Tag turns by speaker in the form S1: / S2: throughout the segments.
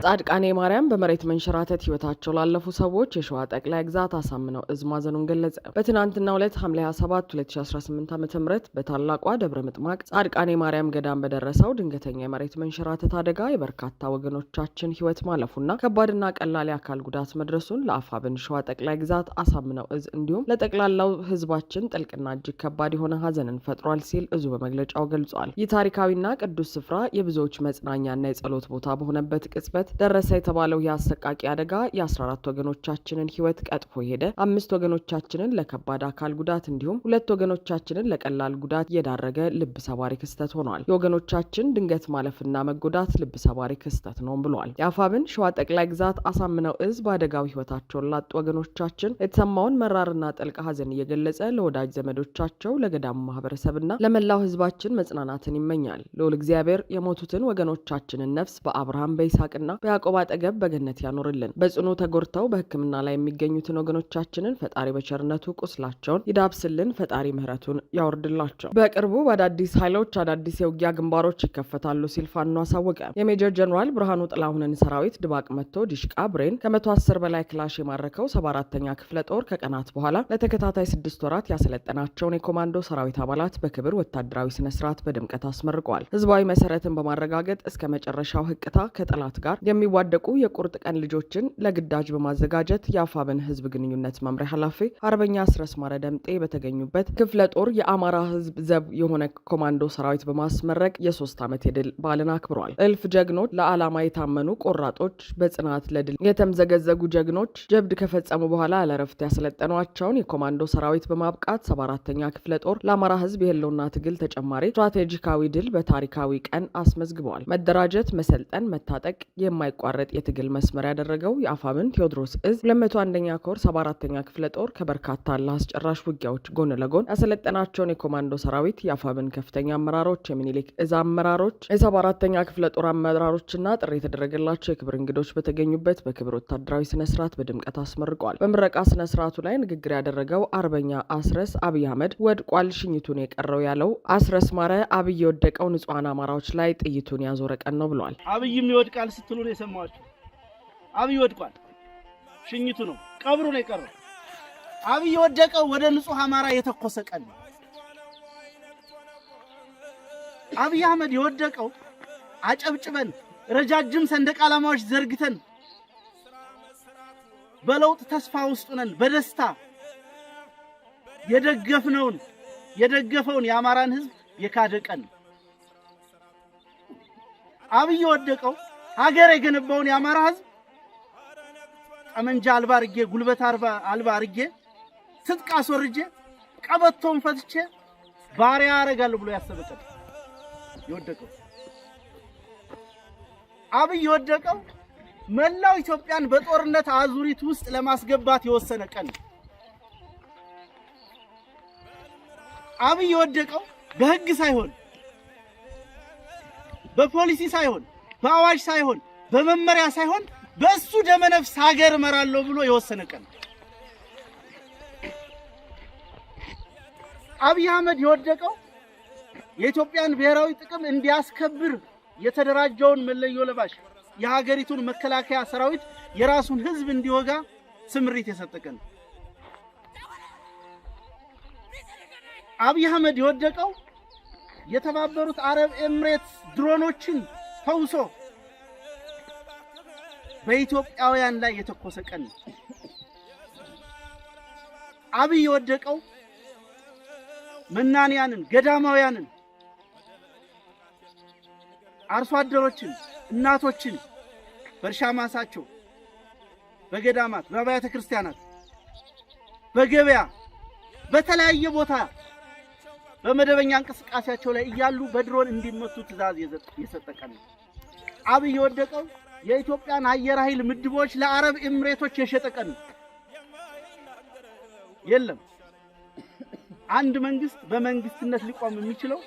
S1: ጻድቃኔ ማርያም በመሬት መንሸራተት ህይወታቸው ላለፉ ሰዎች የሸዋ ጠቅላይ ግዛት አሳምነው እዝ ማዘኑን ገለጸ። በትናንትናው ዕለት ሐምሌ 27 2018 ዓ.ም በታላቋ ደብረ ምጥማቅ ጻድቃኔ ማርያም ገዳም በደረሰው ድንገተኛ የመሬት መንሸራተት አደጋ የበርካታ ወገኖቻችን ህይወት ማለፉና ከባድና ቀላል የአካል ጉዳት መድረሱን ለአፋብን ሸዋ ጠቅላይ ግዛት አሳምነው እዝ እንዲሁም ለጠቅላላው ህዝባችን ጥልቅና እጅግ ከባድ የሆነ ሀዘንን ፈጥሯል ሲል እዙ በመግለጫው ገልጿል። ይህ ታሪካዊና ቅዱስ ስፍራ የብዙዎች መጽናኛና የጸሎት ቦታ በሆነበት ቅጽበት ደረሰ የተባለው የአሰቃቂ አደጋ የ14 ወገኖቻችንን ህይወት ቀጥፎ ሄደ። 5 ወገኖቻችንን ለከባድ አካል ጉዳት እንዲሁም 2 ወገኖቻችንን ለቀላል ጉዳት የዳረገ ልብ ሰባሪ ክስተት ሆኗል። የወገኖቻችን ድንገት ማለፍና መጎዳት ልብ ሰባሪ ክስተት ነው ብሏል። የአፋብን ሸዋ ጠቅላይ ግዛት አሳምነው እዝ በአደጋው ህይወታቸውን ላጡ ወገኖቻችን የተሰማውን መራርና ጥልቅ ሀዘን እየገለጸ ለወዳጅ ዘመዶቻቸው፣ ለገዳሙ ማህበረሰብና ለመላው ህዝባችን መጽናናትን ይመኛል። ልዑል እግዚአብሔር የሞቱትን ወገኖቻችንን ነፍስ በአብርሃም በይስሐቅና በያዕቆብ አጠገብ በገነት ያኖርልን። በጽኑ ተጎድተው በህክምና ላይ የሚገኙትን ወገኖቻችንን ፈጣሪ በቸርነቱ ቁስላቸውን ይዳብስልን፣ ፈጣሪ ምህረቱን ያወርድላቸው። በቅርቡ በአዳዲስ ኃይሎች አዳዲስ የውጊያ ግንባሮች ይከፈታሉ ሲል ፋኖ አሳወቀ። የሜጀር ጀነራል ብርሃኑ ጥላሁንን ሰራዊት ድባቅ መጥቶ ዲሽቃ ብሬን ከ110 በላይ ክላሽ የማረከው 74ኛ ክፍለ ጦር ከቀናት በኋላ ለተከታታይ 6 ወራት ያሰለጠናቸውን የኮማንዶ ሰራዊት አባላት በክብር ወታደራዊ ስነ ስርዓት በድምቀት አስመርቋል። ህዝባዊ መሰረትን በማረጋገጥ እስከ መጨረሻው ህቅታ ከጠላት ጋር የሚዋደቁ የቁርጥ ቀን ልጆችን ለግዳጅ በማዘጋጀት የአፋብን ህዝብ ግንኙነት መምሪያ ኃላፊ አርበኛ አስረስ ማረ ደምጤ በተገኙበት ክፍለ ጦር የአማራ ህዝብ ዘብ የሆነ ኮማንዶ ሰራዊት በማስመረቅ የ3 ዓመት የድል በዓልን አክብሯል። እልፍ ጀግኖች፣ ለዓላማ የታመኑ ቆራጦች፣ በጽናት ለድል የተምዘገዘጉ ጀግኖች ጀብድ ከፈጸሙ በኋላ ለረፍት ያሰለጠኗቸውን የኮማንዶ ሰራዊት በማብቃት 74ኛ ክፍለ ጦር ለአማራ ህዝብ የህልውና ትግል ተጨማሪ ስትራቴጂካዊ ድል በታሪካዊ ቀን አስመዝግበዋል። መደራጀት፣ መሰልጠን፣ መታጠቅ የማይቋረጥ የትግል መስመር ያደረገው የአፋብን ቴዎድሮስ እዝ 201ኛ ኮር 74ኛ ክፍለ ጦር ከበርካታ ለአስጨራሽ ውጊያዎች ጎን ለጎን ያሰለጠናቸውን የኮማንዶ ሰራዊት የአፋብን ከፍተኛ አመራሮች፣ የሚኒሊክ እዝ አመራሮች፣ የ74ኛ ክፍለ ጦር አመራሮችና ጥሪ የተደረገላቸው የክብር እንግዶች በተገኙበት በክብር ወታደራዊ ስነ ስርዓት በድምቀት አስመርቋል። በምረቃ ስነ ስርዓቱ ላይ ንግግር ያደረገው አርበኛ አስረስ አብይ አህመድ ወድቋል ሽኝቱን የቀረው ያለው አስረስ ማረ አብይ የወደቀው ንጹሃን አማራዎች ላይ ጥይቱን ያዞረ ቀን ነው ብሏል።
S2: አብይም ይወድቃል ስትሉ ነው የሰማችሁ። አብይ ወድቋል፣ ሽኝቱ ነው፣ ቀብሩ ነው የቀረው። አብይ የወደቀው ወደ ንጹህ አማራ የተኮሰ ቀን ነው። አብይ አህመድ የወደቀው አጨብጭበን ረጃጅም ሰንደቅ ዓላማዎች ዘርግተን በለውጥ ተስፋ ውስጥ ነን በደስታ የደገፈውን የአማራን ህዝብ የካደ ቀን ነው። አብይ የወደቀው ሀገር የገነባውን የአማራ ህዝብ ጠመንጃ አልባ አርጌ ጉልበት አልባ አርጌ ትጥቅ አስወርጄ ቀበቶን ፈትቼ ባሪያ አረጋለሁ ብሎ ያሰበቀው የወደቀው። አብይ የወደቀው መላው ኢትዮጵያን በጦርነት አዙሪት ውስጥ ለማስገባት የወሰነ ቀን። አብይ የወደቀው በህግ ሳይሆን በፖሊሲ ሳይሆን በአዋጅ ሳይሆን በመመሪያ ሳይሆን በእሱ ደመነፍስ ሀገር እመራለሁ ብሎ የወሰነ ቀን። አብይ አህመድ የወደቀው የኢትዮጵያን ብሔራዊ ጥቅም እንዲያስከብር የተደራጀውን መለዮ ለባሽ የሀገሪቱን መከላከያ ሰራዊት የራሱን ህዝብ እንዲወጋ ስምሪት የሰጠ ቀን። አብይ አህመድ የወደቀው የተባበሩት አረብ ኤምሬትስ ድሮኖችን ተውሶ በኢትዮጵያውያን ላይ የተኮሰ ቀን። አብይ የወደቀው መናንያንን፣ ገዳማውያንን፣ አርሶ አደሮችን፣ እናቶችን በእርሻ ማሳቸው፣ በገዳማት፣ በአብያተ ክርስቲያናት፣ በገበያ፣ በተለያየ ቦታ በመደበኛ እንቅስቃሴያቸው ላይ እያሉ በድሮን እንዲመቱ ትዕዛዝ የሰጠ ቀን ነው። አብይ የወደቀው የኢትዮጵያን አየር ኃይል ምድቦች ለአረብ ኤምሬቶች የሸጠ ቀን ነው። የለም አንድ መንግስት በመንግስትነት ሊቆም የሚችለው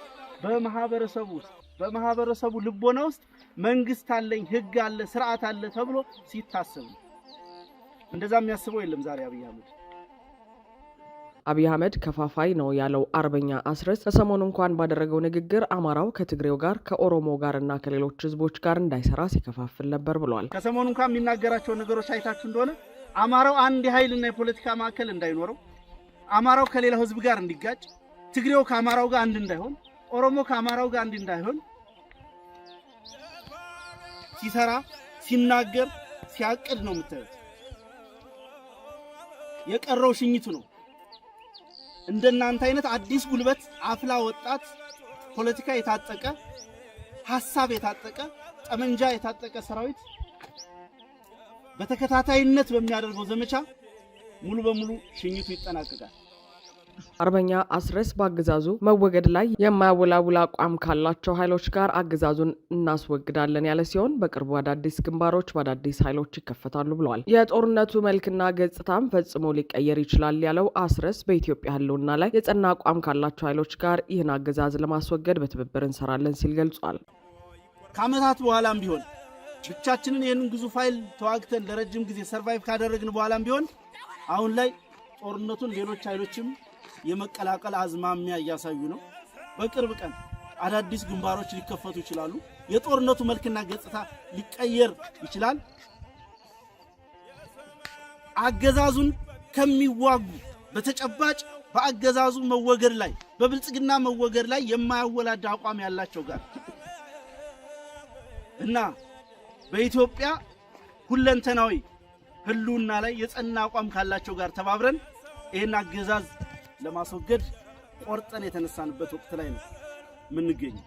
S2: በማህበረሰቡ ውስጥ በማህበረሰቡ ልቦና ውስጥ መንግስት አለኝ፣ ህግ አለ፣ ስርዓት አለ ተብሎ ሲታሰብ እንደዛ የሚያስበው የለም ዛሬ አብይ አህመድ።
S1: አብይ አህመድ ከፋፋይ ነው ያለው አርበኛ አስረስ ከሰሞኑ እንኳን ባደረገው ንግግር አማራው ከትግሬው ጋር ከኦሮሞ ጋርና ከሌሎች ህዝቦች ጋር እንዳይሰራ ሲከፋፍል ነበር ብሏል።
S2: ከሰሞኑ እንኳን የሚናገራቸው ነገሮች አይታችሁ እንደሆነ አማራው አንድ የኃይልና የፖለቲካ ማዕከል እንዳይኖረው፣ አማራው ከሌላው ህዝብ ጋር እንዲጋጭ፣ ትግሬው ከአማራው ጋር አንድ እንዳይሆን፣ ኦሮሞ ከአማራው ጋር አንድ እንዳይሆን ሲሰራ ሲናገር ሲያቅድ ነው የምታዩት። የቀረው ሽኝቱ ነው። እንደናንተ አይነት አዲስ ጉልበት አፍላ ወጣት ፖለቲካ የታጠቀ ሐሳብ የታጠቀ ጠመንጃ የታጠቀ ሰራዊት በተከታታይነት በሚያደርገው ዘመቻ ሙሉ በሙሉ ሽኝቱ ይጠናቀቃል።
S1: አርበኛ አስረስ በአገዛዙ መወገድ ላይ የማያወላውል አቋም ካላቸው ኃይሎች ጋር አገዛዙን እናስወግዳለን ያለ ሲሆን በቅርቡ አዳዲስ ግንባሮች በአዳዲስ ኃይሎች ይከፈታሉ ብለዋል። የጦርነቱ መልክና ገጽታም ፈጽሞ ሊቀየር ይችላል ያለው አስረስ በኢትዮጵያ ህልውና ላይ የጸና አቋም ካላቸው ኃይሎች ጋር ይህን አገዛዝ ለማስወገድ በትብብር እንሰራለን ሲል ገልጿል።
S2: ከዓመታት በኋላም ቢሆን ብቻችንን ይህንን ግዙፍ ኃይል ተዋግተን ለረጅም ጊዜ ሰርቫይቭ ካደረግን በኋላም ቢሆን አሁን ላይ ጦርነቱን ሌሎች ኃይሎችም የመቀላቀል አዝማሚያ እያሳዩ ነው። በቅርብ ቀን አዳዲስ ግንባሮች ሊከፈቱ ይችላሉ። የጦርነቱ መልክና ገጽታ ሊቀየር ይችላል። አገዛዙን ከሚዋጉ በተጨባጭ በአገዛዙ መወገድ ላይ በብልጽግና መወገድ ላይ የማያወላዳ አቋም ያላቸው ጋር እና በኢትዮጵያ ሁለንተናዊ ህልውና ላይ የጸና አቋም ካላቸው ጋር ተባብረን ይህን አገዛዝ ለማስወገድ ቆርጠን የተነሳንበት ወቅት ላይ ነው የምንገኘው።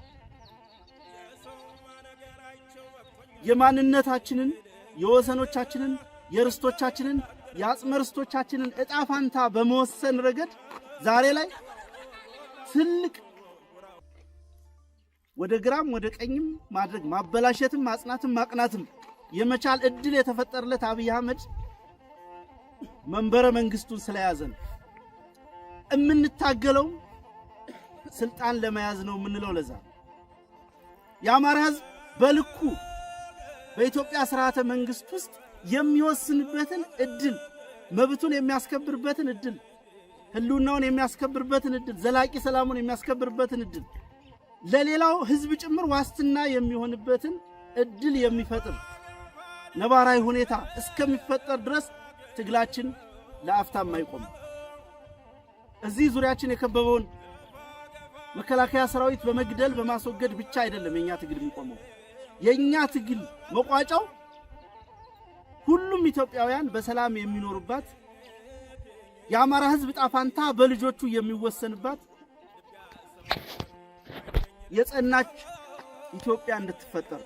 S2: የማንነታችንን፣ የወሰኖቻችንን፣ የርስቶቻችንን፣ የአጽመ ርስቶቻችንን ዕጣ ፋንታ በመወሰን ረገድ ዛሬ ላይ ትልቅ ወደ ግራም ወደ ቀኝም ማድረግ ማበላሸትም ማጽናትም ማቅናትም የመቻል እድል የተፈጠረለት አብይ አህመድ መንበረ መንግስቱን ስለያዘ ነው። እምንታገለው ስልጣን ለመያዝ ነው የምንለው። ለዛ የአማራ ህዝብ በልኩ በኢትዮጵያ ስርዓተ መንግስት ውስጥ የሚወስንበትን እድል፣ መብቱን የሚያስከብርበትን እድል፣ ህልውናውን የሚያስከብርበትን እድል፣ ዘላቂ ሰላሙን የሚያስከብርበትን እድል፣ ለሌላው ህዝብ ጭምር ዋስትና የሚሆንበትን እድል የሚፈጥር ነባራዊ ሁኔታ እስከሚፈጠር ድረስ ትግላችን ለአፍታም አይቆምም። እዚህ ዙሪያችን የከበበውን መከላከያ ሰራዊት በመግደል በማስወገድ ብቻ አይደለም የኛ ትግል የሚቆመው። የኛ ትግል መቋጫው ሁሉም ኢትዮጵያውያን በሰላም የሚኖሩባት፣ የአማራ ህዝብ ጣፋንታ በልጆቹ የሚወሰንባት የጸናች ኢትዮጵያ እንድትፈጠር።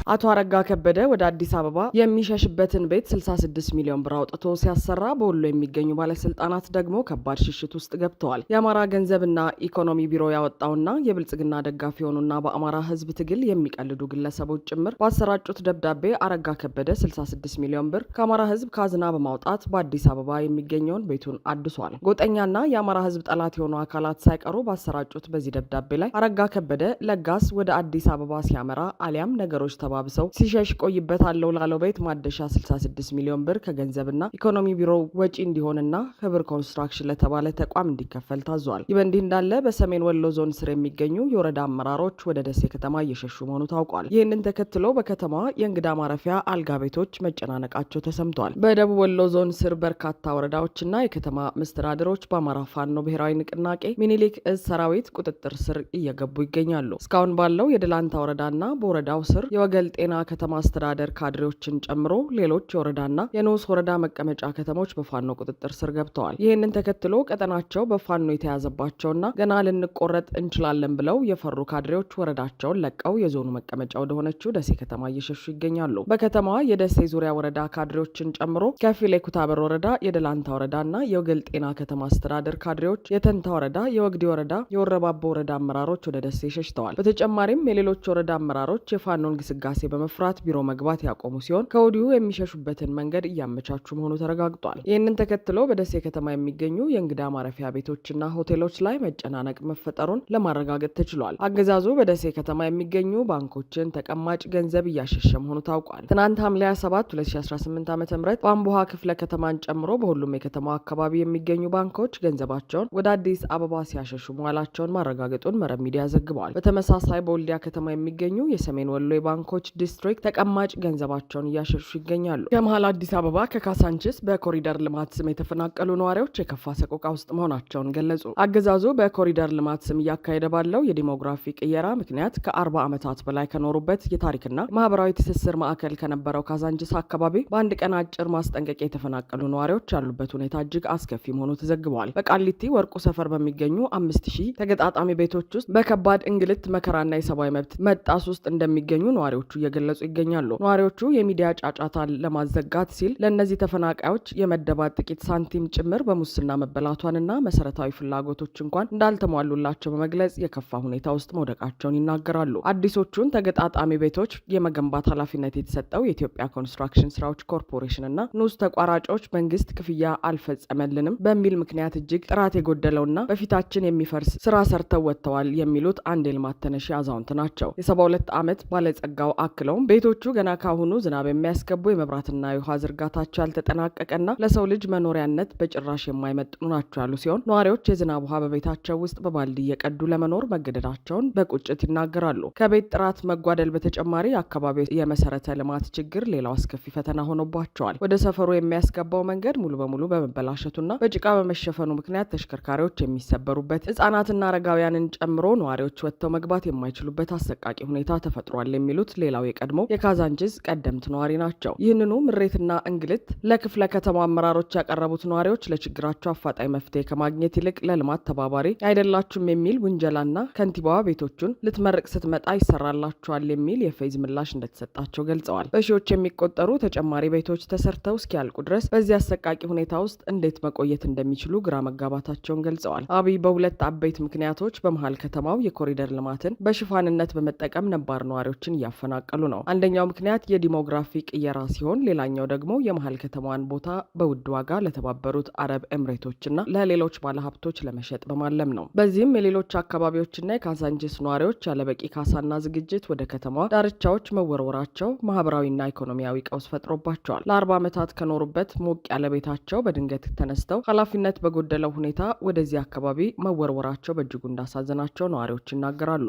S1: አቶ አረጋ ከበደ ወደ አዲስ አበባ የሚሸሽበትን ቤት 66 ሚሊዮን ብር አውጥቶ ሲያሰራ በወሎ የሚገኙ ባለስልጣናት ደግሞ ከባድ ሽሽት ውስጥ ገብተዋል። የአማራ ገንዘብና ኢኮኖሚ ቢሮ ያወጣውና የብልጽግና ደጋፊ የሆኑና በአማራ ህዝብ ትግል የሚቀልዱ ግለሰቦች ጭምር ባሰራጩት ደብዳቤ አረጋ ከበደ 66 ሚሊዮን ብር ከአማራ ህዝብ ካዝና በማውጣት በአዲስ አበባ የሚገኘውን ቤቱን አድሷል። ጎጠኛና የአማራ ህዝብ ጠላት የሆኑ አካላት ሳይቀሩ ባሰራጩት በዚህ ደብዳቤ ላይ አረጋ ከበደ ለጋስ ወደ አዲስ አበባ ሲያመራ አሊያም ነገሮች ተባብሰው ሲሸሽ ቆይበታለው ላለው ቤት ማደሻ 66 ሚሊዮን ብር ከገንዘብና ኢኮኖሚ ቢሮ ወጪ እንዲሆንና ህብር ኮንስትራክሽን ለተባለ ተቋም እንዲከፈል ታዟል። ይህ በእንዲህ እንዳለ በሰሜን ወሎ ዞን ስር የሚገኙ የወረዳ አመራሮች ወደ ደሴ ከተማ እየሸሹ መሆኑ ታውቋል። ይህንን ተከትሎ በከተማዋ የእንግዳ ማረፊያ አልጋ ቤቶች መጨናነቃቸው ተሰምተዋል። በደቡብ ወሎ ዞን ስር በርካታ ወረዳዎችና የከተማ መስተዳድሮች በአማራ ፋኖ ብሔራዊ ንቅናቄ ሚኒሊክ እዝ ሰራዊት ቁጥጥር ስር እየገቡ ይገኛሉ። እስካሁን ባለው የደላንታ ወረዳና በወረዳው ስር የወገል ጤና ከተማ አስተዳደር ካድሬዎችን ጨምሮ ሌሎች የወረዳና የንዑስ ወረዳ መቀመጫ ከተሞች በፋኖ ቁጥጥር ስር ገብተዋል። ይህንን ተከትሎ ቀጠናቸው በፋኖ የተያዘባቸውና ገና ልንቆረጥ እንችላለን ብለው የፈሩ ካድሬዎች ወረዳቸውን ለቀው የዞኑ መቀመጫ ወደሆነችው ደሴ ከተማ እየሸሹ ይገኛሉ። በከተማዋ የደሴ ዙሪያ ወረዳ ካድሬዎችን ጨምሮ ከፊል የኩታበር ወረዳ፣ የደላንታ ወረዳና የወገል ጤና ከተማ አስተዳደር ካድሬዎች፣ የተንታ ወረዳ፣ የወግዲ ወረዳ፣ የወረባቦ ወረዳ አመራሮች ወደ ደሴ ሸሽተዋል። በተጨማሪም የሌሎች ወረዳ አመራሮች የፋኖን ግስጋሴ እንቅስቃሴ በመፍራት ቢሮ መግባት ያቆሙ ሲሆን ከወዲሁ የሚሸሹበትን መንገድ እያመቻቹ መሆኑ ተረጋግጧል። ይህንን ተከትሎ በደሴ ከተማ የሚገኙ የእንግዳ ማረፊያ ቤቶችና ሆቴሎች ላይ መጨናነቅ መፈጠሩን ለማረጋገጥ ተችሏል። አገዛዙ በደሴ ከተማ የሚገኙ ባንኮችን ተቀማጭ ገንዘብ እያሸሸ መሆኑ ታውቋል። ትናንት ሐምሌ 27 2018 ዓ.ም በአምቦሃ ክፍለ ከተማን ጨምሮ በሁሉም የከተማው አካባቢ የሚገኙ ባንኮች ገንዘባቸውን ወደ አዲስ አበባ ሲያሸሹ መዋላቸውን ማረጋገጡን መረብ ሚዲያ ዘግቧል። በተመሳሳይ በወልዲያ ከተማ የሚገኙ የሰሜን ወሎ የባንኮች ዲስትሪክት ተቀማጭ ገንዘባቸውን እያሸሹ ይገኛሉ። ከመሃል አዲስ አበባ ከካሳንችስ በኮሪደር ልማት ስም የተፈናቀሉ ነዋሪዎች የከፋ ሰቆቃ ውስጥ መሆናቸውን ገለጹ። አገዛዙ በኮሪደር ልማት ስም እያካሄደ ባለው የዲሞግራፊ ቅየራ ምክንያት ከ40 ዓመታት በላይ ከኖሩበት የታሪክና ማህበራዊ ትስስር ማዕከል ከነበረው ካዛንችስ አካባቢ በአንድ ቀን አጭር ማስጠንቀቂያ የተፈናቀሉ ነዋሪዎች ያሉበት ሁኔታ እጅግ አስከፊ መሆኑ ተዘግቧል። በቃሊቲ ወርቁ ሰፈር በሚገኙ 5000 ተገጣጣሚ ቤቶች ውስጥ በከባድ እንግልት መከራና የሰብአዊ መብት መጣስ ውስጥ እንደሚገኙ ነዋሪዎቹ እየገለጹ ይገኛሉ። ነዋሪዎቹ የሚዲያ ጫጫታን ለማዘጋት ሲል ለእነዚህ ተፈናቃዮች የመደባት ጥቂት ሳንቲም ጭምር በሙስና መበላቷንና መሰረታዊ ፍላጎቶች እንኳን እንዳልተሟሉላቸው በመግለጽ የከፋ ሁኔታ ውስጥ መውደቃቸውን ይናገራሉ። አዲሶቹን ተገጣጣሚ ቤቶች የመገንባት ኃላፊነት የተሰጠው የኢትዮጵያ ኮንስትራክሽን ስራዎች ኮርፖሬሽን እና ንዑስ ተቋራጮች መንግስት ክፍያ አልፈጸመልንም በሚል ምክንያት እጅግ ጥራት የጎደለውና በፊታችን የሚፈርስ ስራ ሰርተው ወጥተዋል የሚሉት አንድ የልማት ተነሺ አዛውንት ናቸው። የ72 ዓመት ባለጸጋው አክለውም ቤቶቹ ገና ካሁኑ ዝናብ የሚያስገቡ የመብራትና የውሃ ዝርጋታቸው ያልተጠናቀቀና ለሰው ልጅ መኖሪያነት በጭራሽ የማይመጥኑ ናቸው ያሉ ሲሆን ነዋሪዎች የዝናብ ውሃ በቤታቸው ውስጥ በባልዲ እየቀዱ ለመኖር መገደዳቸውን በቁጭት ይናገራሉ። ከቤት ጥራት መጓደል በተጨማሪ አካባቢው የመሰረተ ልማት ችግር ሌላው አስከፊ ፈተና ሆኖባቸዋል። ወደ ሰፈሩ የሚያስገባው መንገድ ሙሉ በሙሉ በመበላሸቱና በጭቃ በመሸፈኑ ምክንያት ተሽከርካሪዎች የሚሰበሩበት፣ ህጻናትና አረጋውያንን ጨምሮ ነዋሪዎች ወጥተው መግባት የማይችሉበት አሰቃቂ ሁኔታ ተፈጥሯል የሚሉት ሌላው የቀድሞ የካዛንችስ ቀደምት ነዋሪ ናቸው። ይህንኑ ምሬትና እንግልት ለክፍለ ከተማ አመራሮች ያቀረቡት ነዋሪዎች ለችግራቸው አፋጣኝ መፍትሄ ከማግኘት ይልቅ ለልማት ተባባሪ አይደላችሁም የሚል ውንጀላና ከንቲባዋ ቤቶቹን ልትመርቅ ስትመጣ ይሰራላቸዋል የሚል የፌዝ ምላሽ እንደተሰጣቸው ገልጸዋል። በሺዎች የሚቆጠሩ ተጨማሪ ቤቶች ተሰርተው እስኪያልቁ ድረስ በዚህ አሰቃቂ ሁኔታ ውስጥ እንዴት መቆየት እንደሚችሉ ግራ መጋባታቸውን ገልጸዋል። አብይ በሁለት አበይት ምክንያቶች በመሀል ከተማው የኮሪደር ልማትን በሽፋንነት በመጠቀም ነባር ነዋሪዎችን እያፈናቀሉ ነው። አንደኛው ምክንያት የዲሞግራፊ ቅየራ ሲሆን፣ ሌላኛው ደግሞ የመሀል ከተማዋን ቦታ በውድ ዋጋ ለተባበሩት አረብ ኤምሬቶችና ለሌሎች ባለሀብቶች ለመሸጥ በማለም ነው። በዚህም የሌሎች አካባቢዎችና የካዛንችስ ነዋሪዎች ያለበቂ ካሳና ዝግጅት ወደ ከተማዋ ዳርቻዎች መወርወራቸው ማህበራዊና ኢኮኖሚያዊ ቀውስ ፈጥሮባቸዋል። ለ40 ዓመታት ከኖሩበት ሞቅ ያለ ቤታቸው በድንገት ተነስተው ኃላፊነት በጎደለው ሁኔታ ወደዚህ አካባቢ መወርወራቸው በእጅጉ እንዳሳዘናቸው ነዋሪዎች ይናገራሉ።